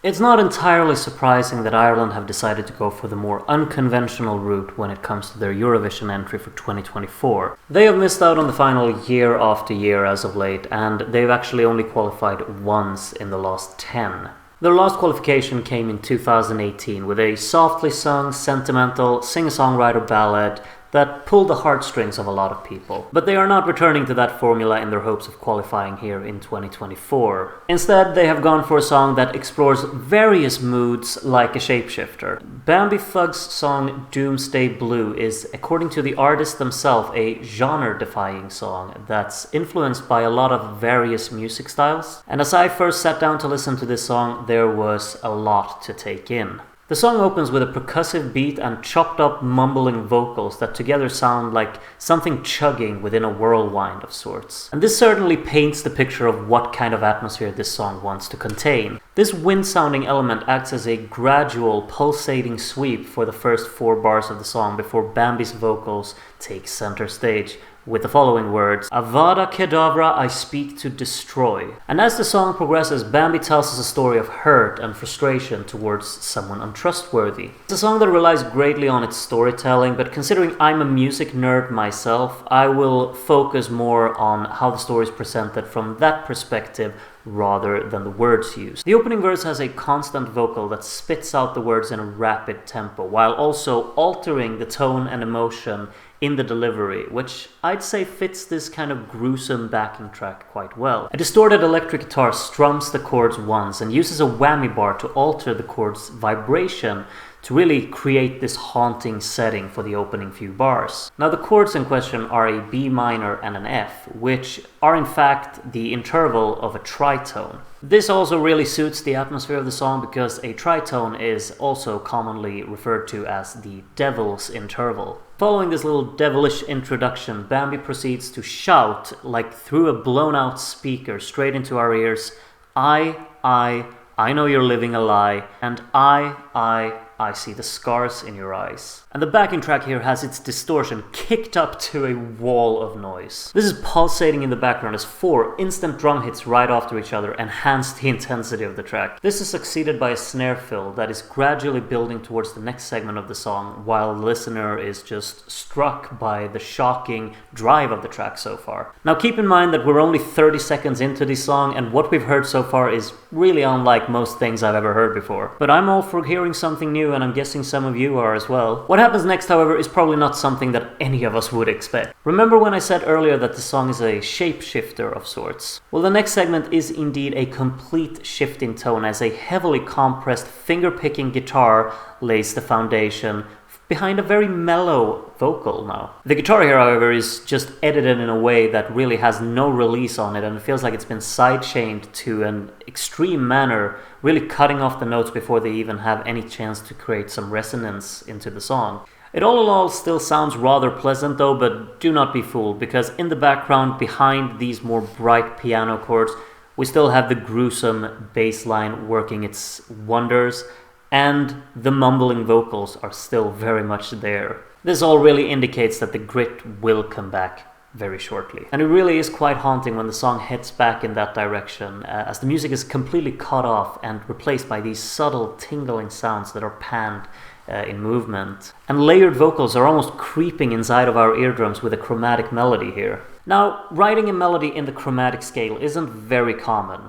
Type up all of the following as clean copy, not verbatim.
It's not entirely surprising that Ireland have decided to go for the more unconventional route when it comes to their Eurovision entry for 2024. They have missed out on the final year after year as of late, and they've actually only qualified once in the last 10. Their last qualification came in 2018 with a softly sung, sentimental, singer-songwriter ballad that pulled the heartstrings of a lot of people. But they are not returning to that formula in their hopes of qualifying here in 2024. Instead, they have gone for a song that explores various moods like a shapeshifter. Bambie Thug's song Doomsday Blue is, according to the artist themselves, a genre-defying song that's influenced by a lot of various music styles. And as I first sat down to listen to this song, there was a lot to take in. The song opens with a percussive beat and chopped up mumbling vocals that together sound like something chugging within a whirlwind of sorts. And this certainly paints the picture of what kind of atmosphere this song wants to contain. This wind-sounding element acts as a gradual, pulsating sweep for the first 4 bars of the song before Bambie's vocals take center stage, with the following words, Avada Kedavra, I speak to destroy. And as the song progresses, Bambie tells us a story of hurt and frustration towards someone untrustworthy. It's a song that relies greatly on its storytelling, but considering I'm a music nerd myself, I will focus more on how the story is presented from that perspective rather than the words used. The opening verse has a constant vocal that spits out the words in a rapid tempo, while also altering the tone and emotion in the delivery, which I'd say fits this kind of gruesome backing track quite well. A distorted electric guitar strums the chords once and uses a whammy bar to alter the chord's vibration to really create this haunting setting for the opening few bars. Now the chords in question are a B minor and an F, which are in fact the interval of a tritone. This also really suits the atmosphere of the song because a tritone is also commonly referred to as the devil's interval. Following this little devilish introduction, Bambie proceeds to shout, like through a blown out speaker straight into our ears, I know you're living a lie, and I see the scars in your eyes. And the backing track here has its distortion kicked up to a wall of noise. This is pulsating in the background as 4 instant drum hits right after each other enhance the intensity of the track. This is succeeded by a snare fill that is gradually building towards the next segment of the song, while the listener is just struck by the shocking drive of the track so far. Now keep in mind that we're only 30 seconds into this song, and what we've heard so far is really unlike most things I've ever heard before. But I'm all for hearing something new, and I'm guessing some of you are as well. What happens next, however, is probably not something that any of us would expect. Remember when I said earlier that the song is a shapeshifter of sorts? Well, the next segment is indeed a complete shift in tone as a heavily compressed finger-picking guitar lays the foundation behind a very mellow vocal now. The guitar here, however, is just edited in a way that really has no release on it, and it feels like it's been sidechained to an extreme manner, really cutting off the notes before they even have any chance to create some resonance into the song. It all in all still sounds rather pleasant though, but do not be fooled, because in the background behind these more bright piano chords, we still have the gruesome bass line working its wonders, and the mumbling vocals are still very much there. This all really indicates that the grit will come back very shortly. And it really is quite haunting when the song heads back in that direction, as the music is completely cut off and replaced by these subtle tingling sounds that are panned in movement. And layered vocals are almost creeping inside of our eardrums with a chromatic melody here. Now, writing a melody in the chromatic scale isn't very common,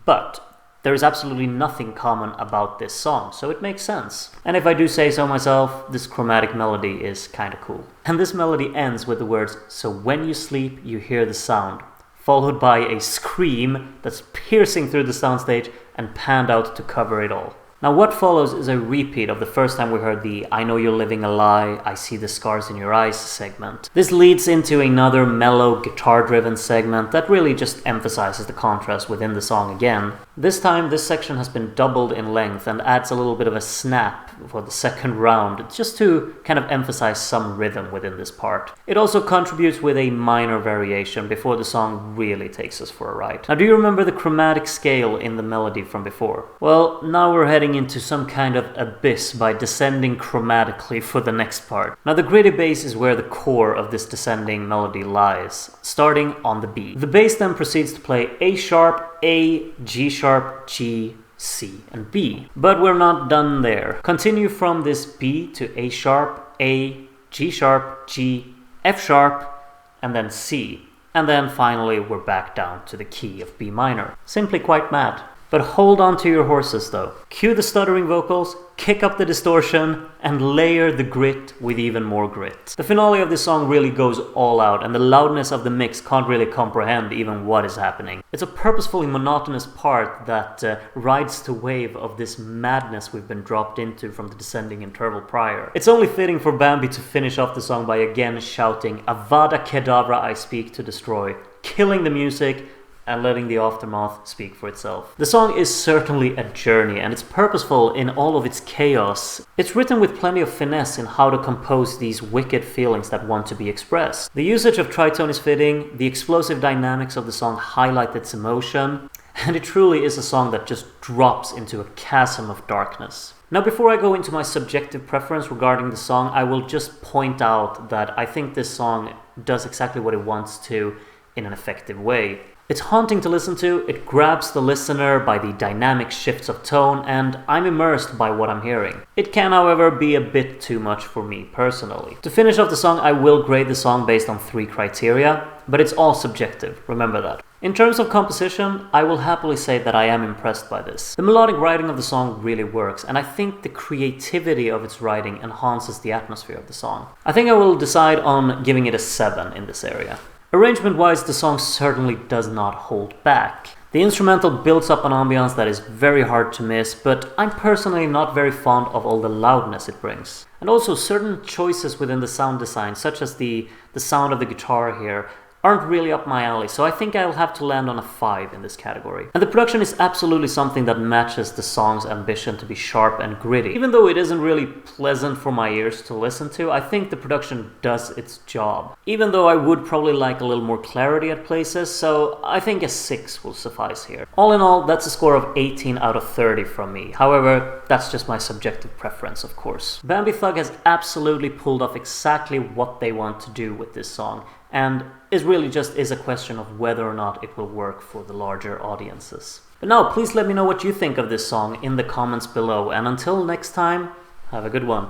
but there is absolutely nothing common about this song, so it makes sense. And if I do say so myself, this chromatic melody is kinda cool. And this melody ends with the words, so when you sleep, you hear the sound, followed by a scream that's piercing through the soundstage and panned out to cover it all. Now what follows is a repeat of the first time we heard the I know you're living a lie, I see the scars in your eyes segment. This leads into another mellow guitar-driven segment that really just emphasizes the contrast within the song again. This time this section has been doubled in length and adds a little bit of a snap for the second round, just to kind of emphasize some rhythm within this part. It also contributes with a minor variation before the song really takes us for a ride. Now do you remember the chromatic scale in the melody from before? Well, now we're heading into some kind of abyss by descending chromatically for the next part. Now the gritty bass is where the core of this descending melody lies, starting on the B. The bass then proceeds to play A sharp, A, G sharp, G, C, and B. But we're not done there. Continue from this B to A sharp, A, G sharp, G, F sharp, and then C. And then finally we're back down to the key of B minor. Simply quite mad. But hold on to your horses though. Cue the stuttering vocals, kick up the distortion, and layer the grit with even more grit. The finale of this song really goes all out, and the loudness of the mix can't really comprehend even what is happening. It's a purposefully monotonous part that rides the wave of this madness we've been dropped into from the descending interval prior. It's only fitting for Bambie to finish off the song by again shouting "Avada Kedavra, I speak to destroy," killing the music, and letting the aftermath speak for itself. The song is certainly a journey, and it's purposeful in all of its chaos. It's written with plenty of finesse in how to compose these wicked feelings that want to be expressed. The usage of tritone is fitting, the explosive dynamics of the song highlight its emotion, and it truly is a song that just drops into a chasm of darkness. Now, before I go into my subjective preference regarding the song, I will just point out that I think this song does exactly what it wants to in an effective way. It's haunting to listen to, it grabs the listener by the dynamic shifts of tone, and I'm immersed by what I'm hearing. It can, however, be a bit too much for me personally. To finish off the song, I will grade the song based on 3 criteria, but it's all subjective, remember that. In terms of composition, I will happily say that I am impressed by this. The melodic writing of the song really works, and I think the creativity of its writing enhances the atmosphere of the song. I think I will decide on giving it a 7 in this area. Arrangement-wise, the song certainly does not hold back. The instrumental builds up an ambience that is very hard to miss, but I'm personally not very fond of all the loudness it brings. And also certain choices within the sound design, such as the sound of the guitar here, aren't really up my alley, so I think I'll have to land on a 5 in this category. And the production is absolutely something that matches the song's ambition to be sharp and gritty. Even though it isn't really pleasant for my ears to listen to, I think the production does its job. Even though I would probably like a little more clarity at places, so I think a 6 will suffice here. All in all, that's a score of 18 out of 30 from me. However, that's just my subjective preference, of course. Bambie Thug has absolutely pulled off exactly what they want to do with this song, and it really just is a question of whether or not it will work for the larger audiences. But now, please let me know what you think of this song in the comments below, and until next time, have a good one.